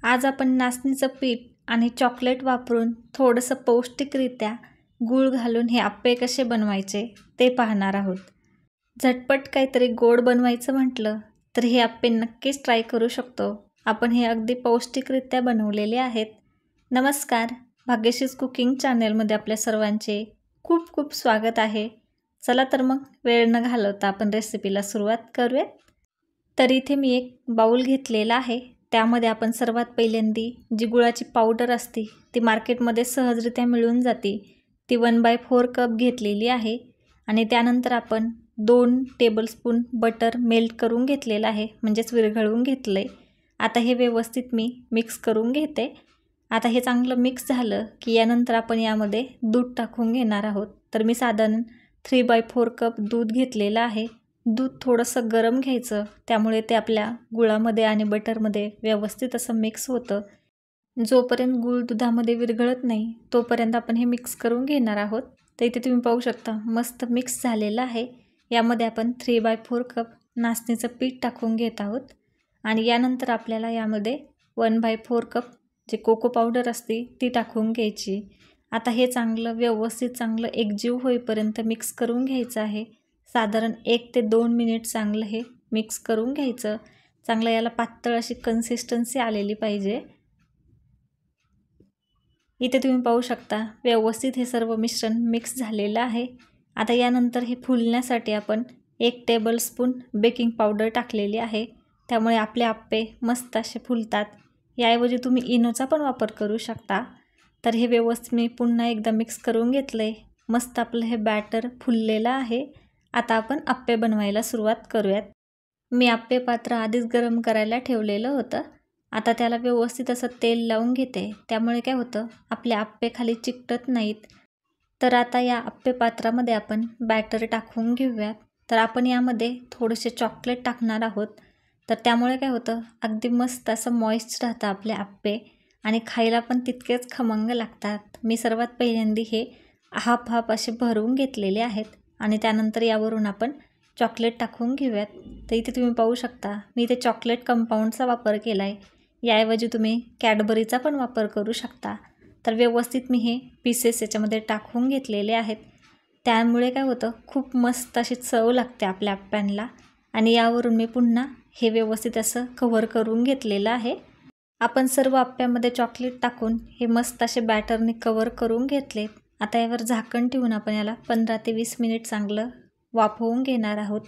आज आपण नाचणीचं पीठ आणि चॉकलेट वापरून थोडंसं पौष्टिकरित्या गूळ घालून हे अप्पे कसे बनवायचे ते पाहणार आहोत। झटपट काहीतरी गोड बनवायचं म्हटलं तर हे अप्पे नक्कीच ट्राय करू शकतो। आपण हे अगदी पौष्टिकरित्या बनवलेले आहेत। नमस्कार, भाग्यश्रीज कुकिंग चॅनलमध्ये आपल्या सर्वांचे खूप खूप स्वागत आहे। चला तर मग वेळ न घालवता आपण रेसिपीला सुरुवात करूया। तर इथे मी एक बाउल घेतलेला आहे। त्यामध्ये आपण सर्वात पहिल्यांदी जी गुळाची पावडर असते ती मार्केटमध्ये सहजरित्या मिळून जाते, ती 1/4 कप घेतलेली आहे। आणि त्यानंतर आपण 2 टेबलस्पून बटर मेल्ट करून घेतलेला आहे, म्हणजेच विरघळवून घेतले। आता हे व्यवस्थित मी मिक्स करून घेते। आता हे चांगलं मिक्स झालं की यानंतर आपण यामध्ये दूध टाकून घेणार आहोत। तर मी साधारण 3/4 कप दूध घेतलेलं आहे। दूध थोडंसं गरम घ्यायचं, त्यामुळे ते आपल्या गुळामध्ये आणि बटरमध्ये व्यवस्थित असं मिक्स होतं। जोपर्यंत गूळ दुधामध्ये विरघळत नाही तोपर्यंत आपण हे मिक्स करून घेणार आहोत। तर इथे तुम्ही पाहू शकता मस्त मिक्स झालेलं आहे। यामध्ये आपण 3/4 कप नाचणीचं पीठ टाकून घेत आहोत आणि यानंतर आपल्याला यामध्ये 1/4 कप जे कोको पावडर असते ती टाकून घ्यायची। आता हे चांगलं व्यवस्थित चांगलं एकजीव होईपर्यंत मिक्स करून घ्यायचं आहे। साधारण 1 ते 2 मिनिट चांगलं हे मिक्स करून घ्यायचं। चांगलं याला पातळ अशी कन्सिस्टन्सी आलेली पाहिजे। इथे तुम्ही पाहू शकता व्यवस्थित हे सर्व मिश्रण मिक्स झालेलं आहे। आता यानंतर हे फुलण्यासाठी आपण 1 टेबलस्पून बेकिंग पावडर टाकलेली आहे, त्यामुळे आपले अप्पे मस्त असे फुलतात। याऐवजी तुम्ही इनोचा पण वापर करू शकता। तर हे व्यवस्थित मी पुन्हा एकदा मिक्स करून घेतले। मस्त आपलं हे बॅटर फुललेलं आहे। आता आपण अप्पे बनवायला सुरुवात करूयात। मी अप्पे पात्र आधीच गरम करायला ठेवलेलं होतं। आता त्याला व्यवस्थित असं तेल लावून घेते, त्यामुळे काय होतं आपले अप्पे खाली चिकटत नाहीत। तर आता या अप्पे पात्रामध्ये आपण बॅटर टाकून घेऊयात। तर आपण यामध्ये थोडेसे चॉकलेट टाकणार आहोत। तर त्यामुळे काय होतं अगदी मस्त असं मॉइस्ट राहतं आपले अप्पे आणि खायला पण तितकेच खमंग लागतात। मी सर्वात पहिल्यांदी हे हाफ असे भरून घेतलेले आहेत आणि त्यानंतर यावरून आपण चॉकलेट टाकून घेऊयात। तर इथे तुम्ही पाहू शकता मी इथे चॉकलेट कंपाऊंडचा वापर केला आहे, याऐवजी तुम्ही कॅडबरीचा पण वापर करू शकता। तर व्यवस्थित मी हे पीसेस याच्यामध्ये टाकून घेतलेले आहेत। त्यामुळे काय होतं खूप मस्त अशी चव लागते आपल्या अप्प्यांना। आणि यावरून मी पुन्हा हे व्यवस्थित असं कव्हर करून घेतलेलं आहे। आपण सर्व अप्प्यामध्ये चॉकलेट टाकून हे मस्त असे बॅटरने कव्हर करून घेतले। आता यावर झाकण ठेवून आपण याला 15 ते 20 मिनिट चांगलं वाफवून घेणार आहोत।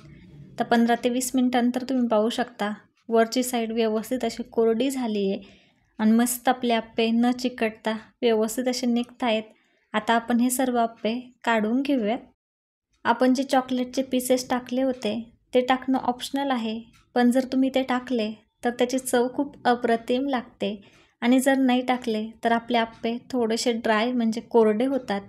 तर 15 ते 20 मिनिटांनंतर तुम्ही पाहू शकता वरची साईड व्यवस्थित अशी कोरडी झाली आहे आणि मस्त आपले अप्पे न चिकटता व्यवस्थित असे निघत आहेत। आता आपण हे सर्व अप्पे काढून घेऊयात। आपण जे चॉकलेटचे पीसेस टाकले होते ते टाकणं ऑप्शनल आहे, पण जर तुम्ही ते टाकले तर त्याची चव खूप अप्रतिम लागते। आणि जर नाही टाकले तर आपले अप्पे थोडेसे ड्राय म्हणजे कोरडे होतात,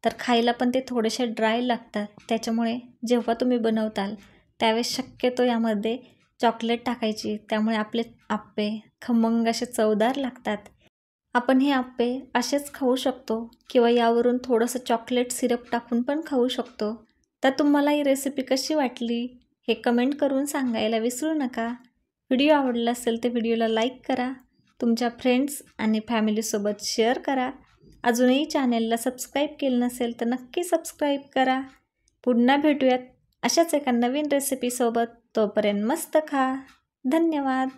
तर खायला पण ते थोडेसे ड्राय लागतात। त्याच्यामुळे जेव्हा तुम्ही बनवताल त्यावेळेस शक्यतो यामध्ये चॉकलेट टाकायची, त्यामुळे आपले अप्पे खमंग असे चवदार लागतात। आपण हे अप्पे असेच खाऊ शकतो किंवा यावरून थोडंसं चॉकलेट सिरप टाकून पण खाऊ शकतो। तर तुम्हाला ही रेसिपी कशी वाटली हे कमेंट करून सांगायला विसरू नका। व्हिडिओ आवडला असेल तर व्हिडिओला लाईक करा, तुमच्या फ्रेंड्स आणि फॅमिलीसोबत शेअर करा। अजूनही चॅनलला सबस्क्राईब केलं नसेल तर नक्की सबस्क्राईब करा। पुन्हा भेटूयात अशाच एका नवीन रेसिपीसोबत। तोपर्यंत मस्त खा। धन्यवाद।